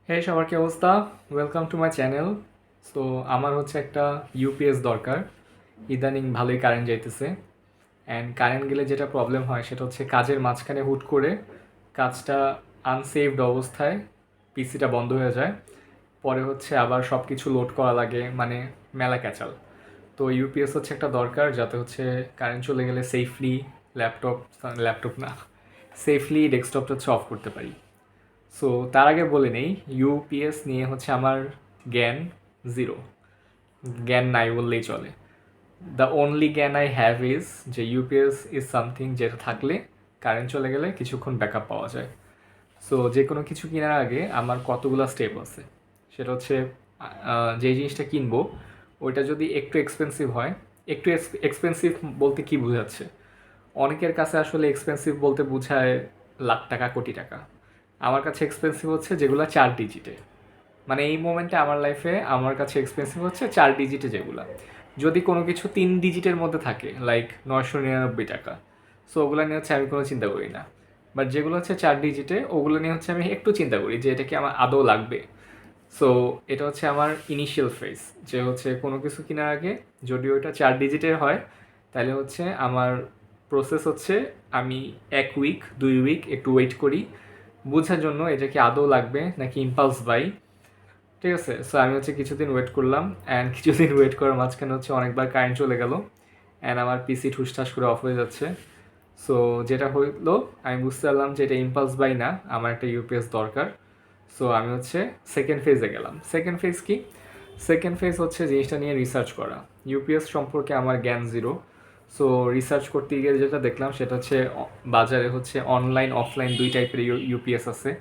হ্যাঁ, সবার কি অবস্থা? Welcome to my channel. So আমার হচ্ছে একটা ইউপিএস দরকার। ইদানিং ভালোই কারেন্ট যাইতেছে। অ্যান্ড কারেন্ট গেলে যেটা প্রবলেম হয় সেটা হচ্ছে কাজের মাঝখানে হুট করে কাজটা আনসেভড অবস্থায় পিসিটা বন্ধ হয়ে যায়। পরে হচ্ছে আবার সব কিছু লোড করা লাগে, মানে মেলা ক্যাচাল। তো ইউপিএস হচ্ছে একটা দরকার, যাতে হচ্ছে কারেন্ট চলে গেলে সেফলি ল্যাপটপ ল্যাপটপ না সেফলি ডেস্কটপটা হচ্ছে অফ করতে পারি। সো তার আগে বলে নেই, ইউপিএস নিয়ে হচ্ছে আমার জ্ঞান জিরো, জ্ঞান নাই বললেই চলে। দ্য অনলি জ্ঞান আই হ্যাভ ইজ যে ইউপিএস ইজ সামথিং যেটা থাকলে কারেন্ট চলে গেলে কিছুক্ষণ ব্যাকআপ পাওয়া যায়। সো যে কোনো কিছু কেনার আগে আমার কতগুলো স্টেপ আছে। সেটা হচ্ছে যে জিনিসটা কিনবো ওইটা যদি একটু এক্সপেন্সিভ হয়, একটু এক্সপেন্সিভ বলতে কি বোঝাচ্ছে, অনেকের কাছে আসলে এক্সপেন্সিভ বলতে বোঝায় লাখ টাকা কোটি টাকা। আমার কাছে এক্সপেন্সিভ হচ্ছে যেগুলো 4 ডিজিটে। মানে এই মোমেন্টে আমার লাইফে আমার কাছে এক্সপেন্সিভ হচ্ছে 4 ডিজিটে যেগুলো। যদি কোনো কিছু 3 ডিজিটের মধ্যে থাকে, লাইক 999 টাকা, সো ওগুলো নিয়ে হচ্ছে আমি কোনো চিন্তা করি না। বাট যেগুলো হচ্ছে 4 ডিজিটে ওগুলো নিয়ে হচ্ছে আমি একটু চিন্তা করি যে এটা কি আমার আদৌ লাগবে। সো এটা হচ্ছে আমার ইনিশিয়াল ফেজ, যে হচ্ছে কোনো কিছু কেনার আগে যদি ওইটা 4 ডিজিটের হয় তাহলে হচ্ছে আমার প্রসেস হচ্ছে আমি 1 উইক 2 উইক একটু ওয়েট করি বোঝার জন্য এটা কি আদৌ লাগবে নাকি ইম্পালস বাই। ঠিক আছে, সো আমি হচ্ছে কিছুদিন ওয়েট করলাম, অ্যান্ড কিছুদিন ওয়েট করার মাঝখানে হচ্ছে অনেকবার কারেন্ট চলে গেল, অ্যান্ড আমার পিসি ঠুসঠাস করে অফ হয়ে যাচ্ছে। সো যেটা হইলো, আমি বুঝতে পারলাম যে এটা ইম্পালস বাই না, আমার একটা ইউপিএস দরকার। সো আমি হচ্ছে সেকেন্ড ফেজে গেলাম। সেকেন্ড ফেজ কি? সেকেন্ড ফেজ হচ্ছে জিনিসটা নিয়ে রিসার্চ করা। ইউপিএস সম্পর্কে আমার জ্ঞান জিরো। সো রিসার্চ করতে গিয়ে যেটা দেখলাম সেটা হচ্ছে বাজারে হচ্ছে অনলাইন অফলাইন দুই টাইপের ইউপিএস আছে।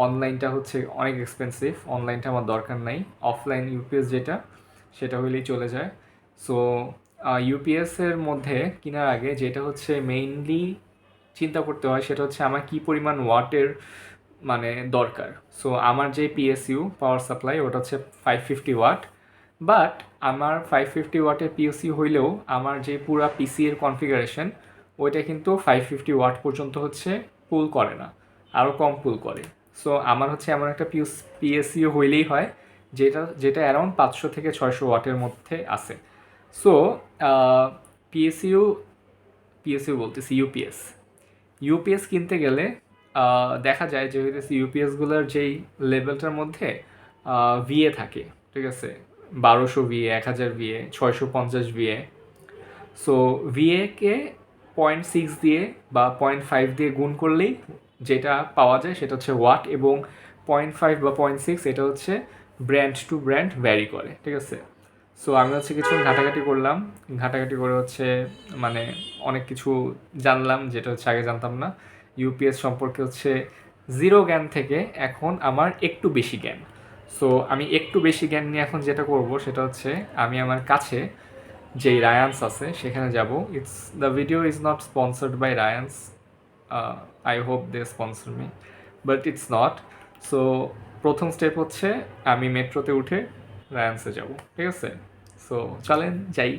অনলাইনটা হচ্ছে অনেক এক্সপেন্সিভ, অনলাইনটা আমার দরকার নাই। অফলাইন ইউপিএস যেটা, সেটা হইলেই চলে যায়। সো ইউপিএসের মধ্যে কেনার আগে যেটা হচ্ছে মেইনলি চিন্তা করতে হয় সেটা হচ্ছে আমার কী পরিমাণ ওয়াটের মানে দরকার। সো আমার যে পিএসইউ পাওয়ার সাপ্লাই ওটা হচ্ছে 550 ওয়াট। বাট আমার 550 ওয়াটের পিএসইউ হইলেও আমার যে পুরা পিসি এর কনফিগারেশন ওইটা কিন্তু 550 ওয়াট পর্যন্ত হচ্ছে পুল করে না, আরও কম পুল করে। সো আমার হচ্ছে এমন একটা পিএসইউ হইলেই হয় যেটা যেটা অ্যারাউন্ড 500 থেকে 600 ওয়াটের মধ্যে আছে। সো পিএসইউ পিএসইউ বলতেছি ইউপিএস। ইউপিএস কিনতে গেলে দেখা যায় যে হইতেছে ইউপিএসগুলোর যেই লেভেলটার মধ্যে ভিএ থাকে, ঠিক আছে, 1200 ভিএ, 1000 ভিএ, 650 ভিএ। সো ভিএকে 0.6 দিয়ে বা 0.5 দিয়ে গুণ করলেই যেটা পাওয়া যায় সেটা হচ্ছে ওয়াট, এবং 0.5 বা 0.6 এটা হচ্ছে ব্র্যান্ড টু ব্র্যান্ড ভ্যারি করে, ঠিক আছে। সো আমি হচ্ছে কিছু ঘাটাঘাটি করলাম, ঘাটাঘাটি করে হচ্ছে মানে অনেক কিছু জানলাম যেটা হচ্ছে আগে জানতাম না। ইউপিএস সম্পর্কে হচ্ছে জিরো জ্ঞান থেকে এখন আমার একটু বেশি জ্ঞান। সো আমি একটু বেশি জ্ঞান নিয়ে এখন যেটা করব সেটা হচ্ছে আমি আমার কাছে যেই রায়ান্স আছে সেখানে যাব। The video is not sponsored by Ryans, I hope they sponsor me, but it's not. So প্রথম স্টেপ হচ্ছে আমি মেট্রোতে উঠে রায়ান্সে যাব, ঠিক আছে। সো চলেন যাই।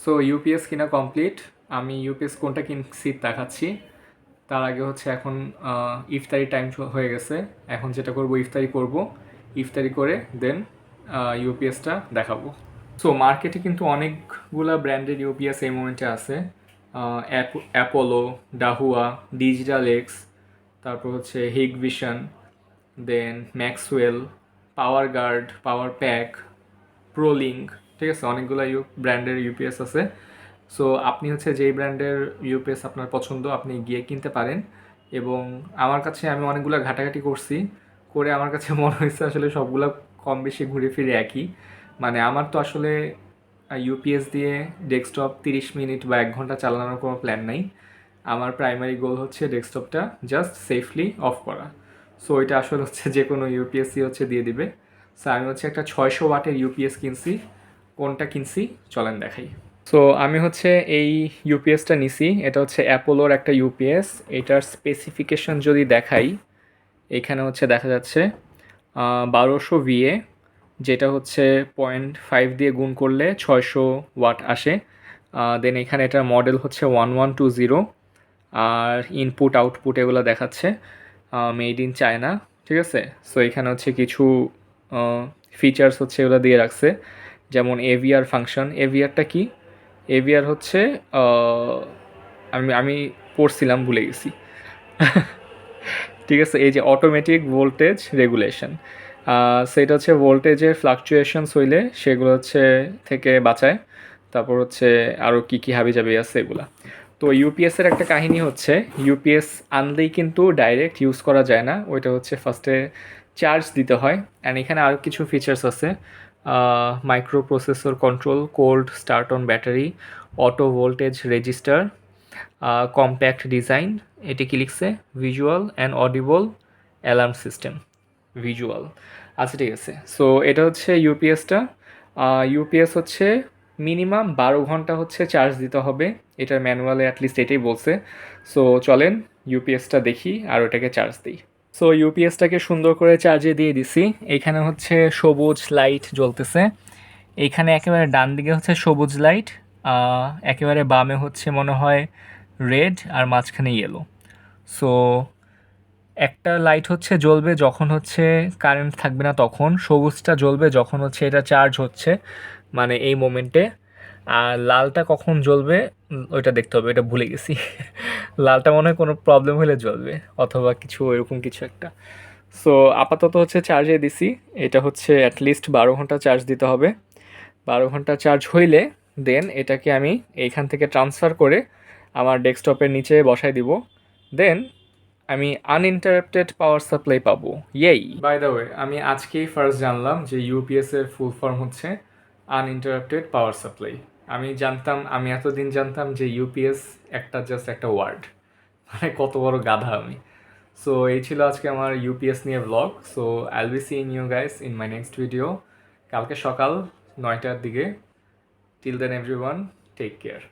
সো ইউপিএস কিনা কমপ্লিট। আমি ইউপিএস কোনটা কিনছি দেখাচ্ছি। তার আগে হচ্ছে এখন ইফতারি টাইম হয়ে গেছে। এখন যেটা করব ইফতারি করব, ইফতারি করে দেন ইউপিএসটা দেখাবো। সো মার্কেটে কিন্তু অনেকগুলা ব্র্যান্ডের ইউপিএস এই মোমেন্টে আছে। অ্যাপোলো, ডাহুয়া, ডিজিটাল এক্স, তারপর হচ্ছে হিগভিশন, দেন ম্যাক্সওয়েল, পাওয়ার গার্ড, পাওয়ার প্যাক, প্রোলিঙ্ক, ঠিক আছে, অনেকগুলো ব্র্যান্ডের ইউপিএস আছে। সো আপনি হচ্ছে যেই ব্র্যান্ডের ইউপিএস আপনার পছন্দ আপনি গিয়ে কিনতে পারেন। এবং আমার কাছে আমি অনেকগুলো ঘাটাঘাটি করছি, করে আমার কাছে মনে হয়েছে আসলে সবগুলো কম বেশি ঘুরে ফিরে একই। মানে আমার তো আসলে ইউপিএস দিয়ে ডেস্কটপ 30 মিনিট বা 1 ঘন্টা চালানোর কোনো প্ল্যান নাই। আমার প্রাইমারি গোল হচ্ছে ডেস্কটপটা জাস্ট সেফলি অফ করা। সো এটা আসলে হচ্ছে যে কোনো ইউপিএসই হচ্ছে দিয়ে দিবে। সো আমি হচ্ছে একটা 600 ওয়াটের ইউপিএস কিনছি। কোনটা কিনছি চলেন দেখাই। সো আমি হচ্ছে এই ইউপিএসটা নিছি, এটা হচ্ছে অ্যাপোলোর একটা ইউপিএস। এটার স্পেসিফিকেশন যদি দেখাই, এখানে হচ্ছে দেখা যাচ্ছে 1200 ভিএ, যেটা হচ্ছে 0.5 দিয়ে গুণ করলে 600 ওয়াট আসে। দেন এখানে এটার মডেল হচ্ছে 1120, আর ইনপুট আউটপুট এগুলো দেখাচ্ছে মেড ইন চায়না, ঠিক আছে। সো এখানে হচ্ছে কিছু ফিচার্স হচ্ছে এগুলো দিয়ে রাখছে, যেমন এভিআর ফাংশন। এভিআরটা কি? এভিআর হচ্ছে আমি আমি পড়ছিলাম, ভুলে গেছি। ঠিক আছে, এই যে অটোমেটিক ভোল্টেজ রেগুলেশন, সেটা হচ্ছে ভোল্টেজের ফ্লাকচুয়েশনস হইলে সেগুলো হচ্ছে থেকে বাঁচায়। তারপর হচ্ছে আরও কী কী হাবিজাবি আছে এগুলা। তো ইউপিএসের একটা কাহিনী হচ্ছে, ইউপিএস আনলেই কিন্তু ডাইরেক্ট ইউজ করা যায় না, ওইটা হচ্ছে ফার্স্টে চার্জ দিতে হয়। অ্যান্ড এখানে আরও কিছু ফিচার্স আছে, micro processor control, cold start on battery, auto voltage register, compact design, এটি কি লিখছে, visual and audible alarm system, visual. আচ্ছা ঠিক আছে, সো এটা হচ্ছে ইউপিএসটা। ইউপিএস হচ্ছে মিনিমাম 12 ঘন্টা হচ্ছে চার্জ দিতে হবে, এটার ম্যানুয়ালে অ্যাটলিস্ট এটাই বলছে। সো চলেন ইউপিএসটা দেখি আর ওটাকে চার্জ দিই। সো ইউপিএসটাকে সুন্দর করে চার্জে দিয়ে দিছি। এখানে হচ্ছে সবুজ লাইট জ্বলতেছে, এইখানে একেবারে ডান দিকে হচ্ছে সবুজ লাইট, একেবারে বামে হচ্ছে মনে হয় রেড, আর মাঝখানে ইয়েলো। সো একটা লাইট হচ্ছে জ্বলবে যখন হচ্ছে কারেন্ট থাকবে না, তখন সবুজটা জ্বলবে যখন হচ্ছে এটা চার্জ হচ্ছে, মানে এই মোমেন্টে। আর লালটা কখন জ্বলবে ওইটা দেখতে হবে, এটা ভুলে গেছি। লালটা মনে হয় কোনো প্রবলেম হলে জ্বলবে, অথবা কিছু এরকম কিছু একটা। সো আপাতত হচ্ছে চার্জে দিছি, এটা হচ্ছে অ্যাটলিস্ট 12 ঘন্টা চার্জ দিতে হবে। 12 ঘন্টা চার্জ হইলে দেন এটাকে আমি এইখান থেকে ট্রান্সফার করে আমার ডেস্কটপের নিচে বসাই দিব। দেন আমি আনইন্টারাপ্টেড পাওয়ার সাপ্লাই পাবো, ইয়েই। বাই দ্য ওয়ে, আমি আজকেই ফার্স্ট জানলাম যে ইউপিএস এর ফুল ফর্ম হচ্ছে আনইন্টারাপ্টেড পাওয়ার সাপ্লাই। আমি এতদিন জানতাম যে ইউপিএস জাস্ট একটা ওয়ার্ড, মানে কত বড় গাধা আমি। সো এই ছিল আজকে আমার ইউপিএস নিয়ে blog. So I'll be seeing you guys in my next video কালকে সকাল 9টার দিকে। Till then everyone, take care.